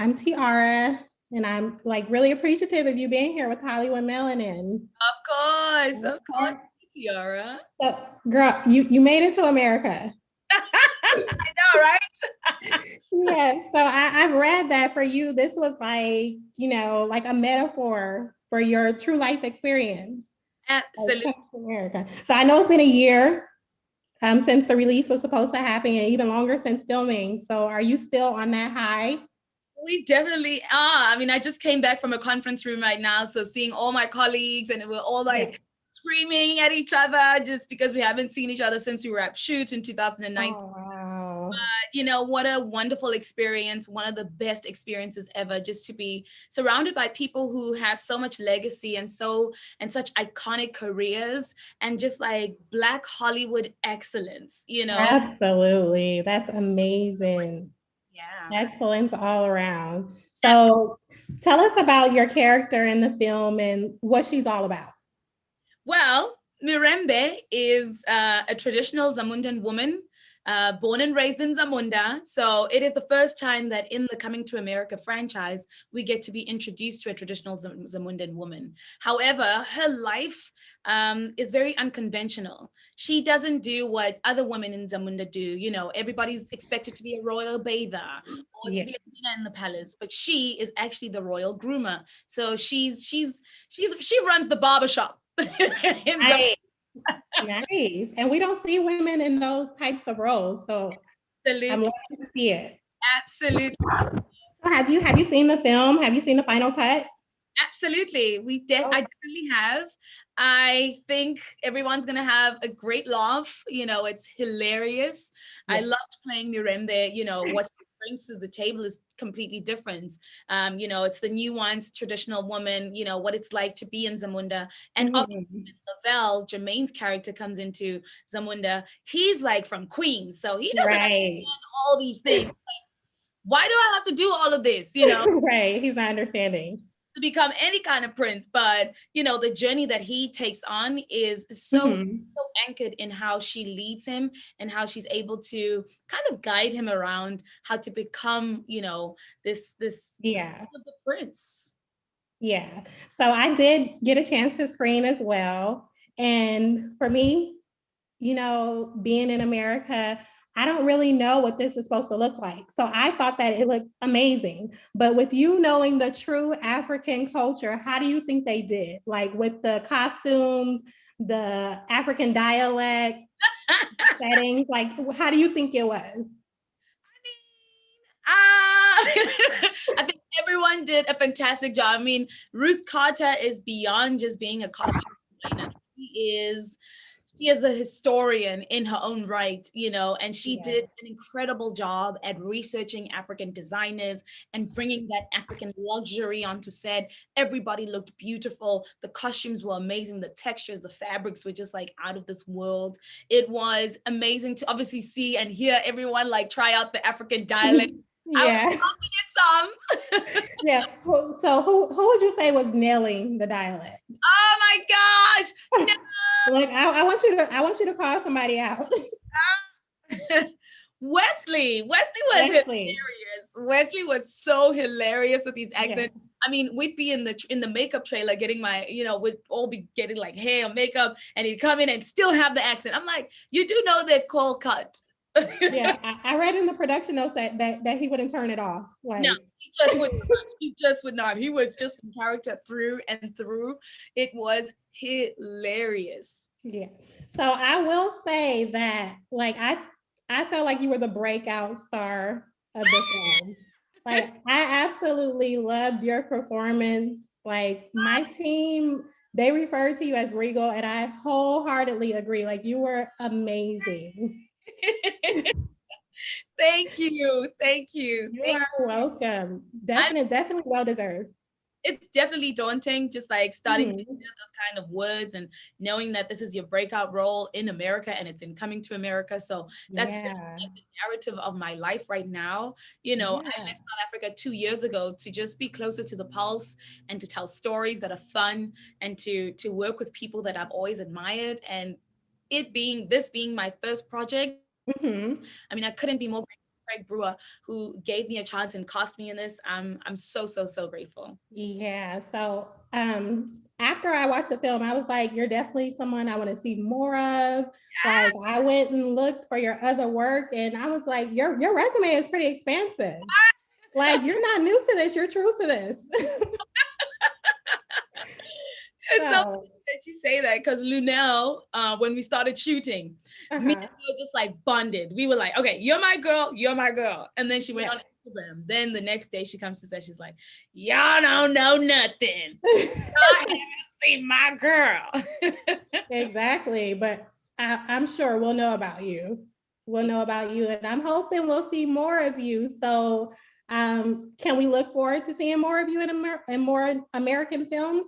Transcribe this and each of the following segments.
I'm Tiara, and I'm like really appreciative of you being here with Hollywood Melanin. Of course, Tiara. So, girl, you made it to America. I know, right? Yes. So I've read that for you, this was like, like a metaphor for your true life experience. Absolutely. America. So I know it's been a year since the release was supposed to happen, and even longer since filming. So are you still on that high? We definitely are. I mean, I just came back from a conference room right now. So seeing all my colleagues and we're all Yeah. like screaming at each other just because we haven't seen each other since we were at shoot in 2019. Oh, wow. What a wonderful experience, one of the best experiences ever, just to be surrounded by people who have so much legacy and such iconic careers and just like Black Hollywood excellence. Absolutely. That's amazing. Yeah. Excellence all around. So tell us about your character in the film and what she's all about. Well, Mirembe is a traditional Zamundan woman, born and raised in Zamunda. So it is the first time that in the Coming to America franchise, we get to be introduced to a traditional Zamundan woman. However, her life is very unconventional. She doesn't do what other women in Zamunda do. You know, everybody's expected to be a royal bather or to Yeah. be a queen in the palace, but she is actually the royal groomer. So she runs the barbershop. Nice. Nice. And we don't see women in those types of roles. So I'm Absolutely. lucky to see it. Absolutely. So have you seen the film? Have you seen the final cut? Absolutely. Oh, I definitely have. I think everyone's going to have a great laugh. You know, it's hilarious. I yeah. loved playing Mirembe. You know, what she brings to the table is completely different. It's the nuanced traditional woman, what it's like to be in Zamunda. And obviously, Mhm. Lavelle, Jermaine's character, comes into Zamunda. He's like from Queens. So he doesn't Right. understand all these things. Why do I have to do all of this? Right. He's not understanding. To become any kind of prince, but the journey that he takes on is Mhm. so anchored in how she leads him and how she's able to kind of guide him around how to become this Yeah. of the prince. Yeah. So I did get a chance to screen as well. And for me, being in America, I don't really know what this is supposed to look like. So I thought that it looked amazing. But with you knowing the true African culture, how do you think they did? Like with the costumes, the African dialect settings, like how do you think it was? I think everyone did a fantastic job. I mean, Ruth Carter is beyond just being a costume designer. She is a historian in her own right, and she Yeah. did an incredible job at researching African designers and bringing that African luxury onto set. Everybody looked beautiful. The costumes were amazing. The textures, the fabrics were just like out of this world. It was amazing to obviously see and hear everyone like try out the African dialect. I was Yeah. talking in some. Yeah. So who would you say was nailing the dialect? Oh my gosh. No. Like I want you to call somebody out. Wesley was Wesley. hilarious. Wesley was so hilarious with these Yeah. accents. I mean, we'd be in the makeup trailer getting we'd all be getting like hair or makeup, and he'd come in and still have the accent. I'm like, you do know they've called cut. Yeah. I read in the production notes that he wouldn't turn it off. No, Like, he just would not. He just would not. He was just in character through and through. It was hilarious. yeah. So I will say that like I felt like you were the breakout star of the film. Like I absolutely loved your performance. Like my team, they referred to you as Regal, and I wholeheartedly agree. Like you were amazing. Thank you. Thank you. You are welcome. I Definitely well deserved. It's definitely daunting, just like starting to Mhm. hear those kind of words and knowing that this is your breakout role in America and it's in Coming to America. So that's literally Yeah. like the narrative of my life right now. I Yeah. left South Africa 2 years ago to just be closer to the pulse and to tell stories that are fun and to work with people that I've always admired. And this being my first project, Mhm. I mean, I couldn't be more Craig Brewer, who gave me a chance and cast me in this. I'm so, so, so grateful. Yeah. So after I watched the film, I was like, you're definitely someone I want to see more of. Like I went and looked for your other work and I was like, your resume is pretty expansive. Like you're not new to this, you're true to this. It's so So funny that you say that because Lunel, when we started shooting, me and her just like bonded. We were like, okay, you're my girl, you're my girl. And then she went yeah. on Instagram. Then the next day she comes to say, she's like, y'all don't know nothing. I haven't seen my girl. Exactly. But I'm sure we'll know about you. We'll know about you. And I'm hoping we'll see more of you. So can we look forward to seeing more of you in more American films?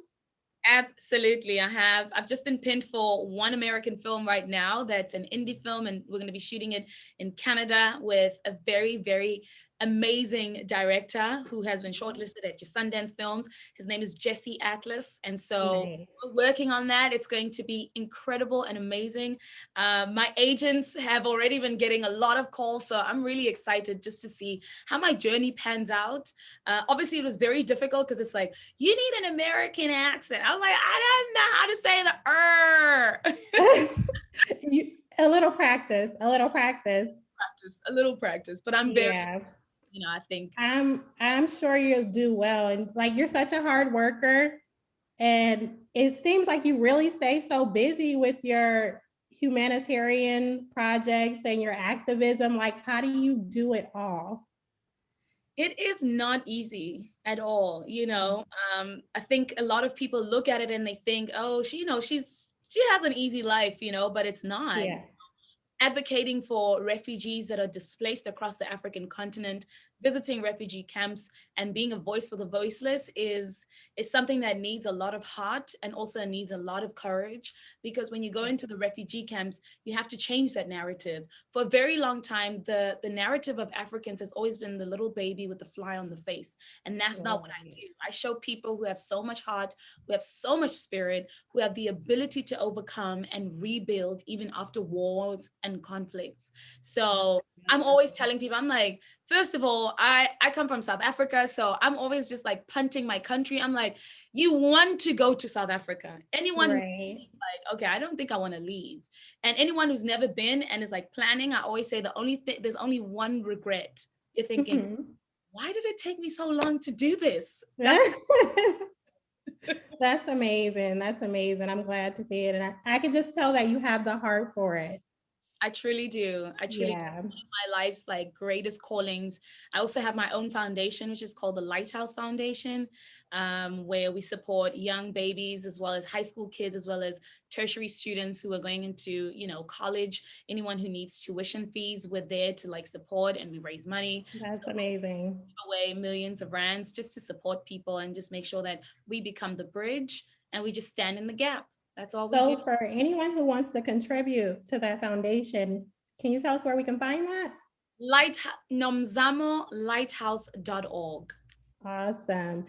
Absolutely. I've just been pinned for one American film right now that's an indie film, and we're going to be shooting it in Canada with a very, very amazing director who has been shortlisted at your Sundance Films. His name is Jesse Atlas. And so Nice. we're working on that. It's going to be incredible and amazing. My agents have already been getting a lot of calls. So I'm really excited just to see how my journey pans out. Obviously, it was very difficult because it's like, you need an American accent. I was like, I don't know how to say the A little practice, a little practice. a little practice, but I'm very, Yeah. I think I'm sure you'll do well. And like you're such a hard worker. And it seems like you really stay so busy with your humanitarian projects and your activism. Like, how do you do it all? it is not easy at all. I think a lot of people look at it and they think, oh, she has an easy life, but it's not. Yeah. Advocating for refugees that are displaced across the African continent, visiting refugee camps, and being a voice for the voiceless is something that needs a lot of heart and also needs a lot of courage. Because when you go into the refugee camps, you have to change that narrative. For a very long time, the narrative of Africans has always been the little baby with the fly on the face, and that's not what I do. I show people who have so much heart, who have so much spirit, who have the ability to overcome and rebuild even after wars and conflicts. So I'm always telling people, I'm like, first of all, I come from South Africa. So I'm always just like punting my country. I'm like, you want to go to South Africa. Anyone who's Right. like, okay, I don't think I want to leave. And anyone who's never been and is like planning, I always say there's only one regret. You're thinking, why did it take me so long to do this? That's amazing. That's amazing. I'm glad to see it. And I can just tell that you have the heart for it. I truly do. Yeah. One of my life's like greatest callings. I also have my own foundation, which is called the Lighthouse Foundation, where we support young babies as well as high school kids, as well as tertiary students who are going into, college. Anyone who needs tuition fees, we're there to like support, and we raise money. That's So amazing. we give away millions of rands just to support people and just make sure that we become the bridge and we just stand in the gap. That's all we do. So for anyone who wants to contribute to that foundation, can you tell us where we can find that? Nomzamo Lighthouse.org. Awesome.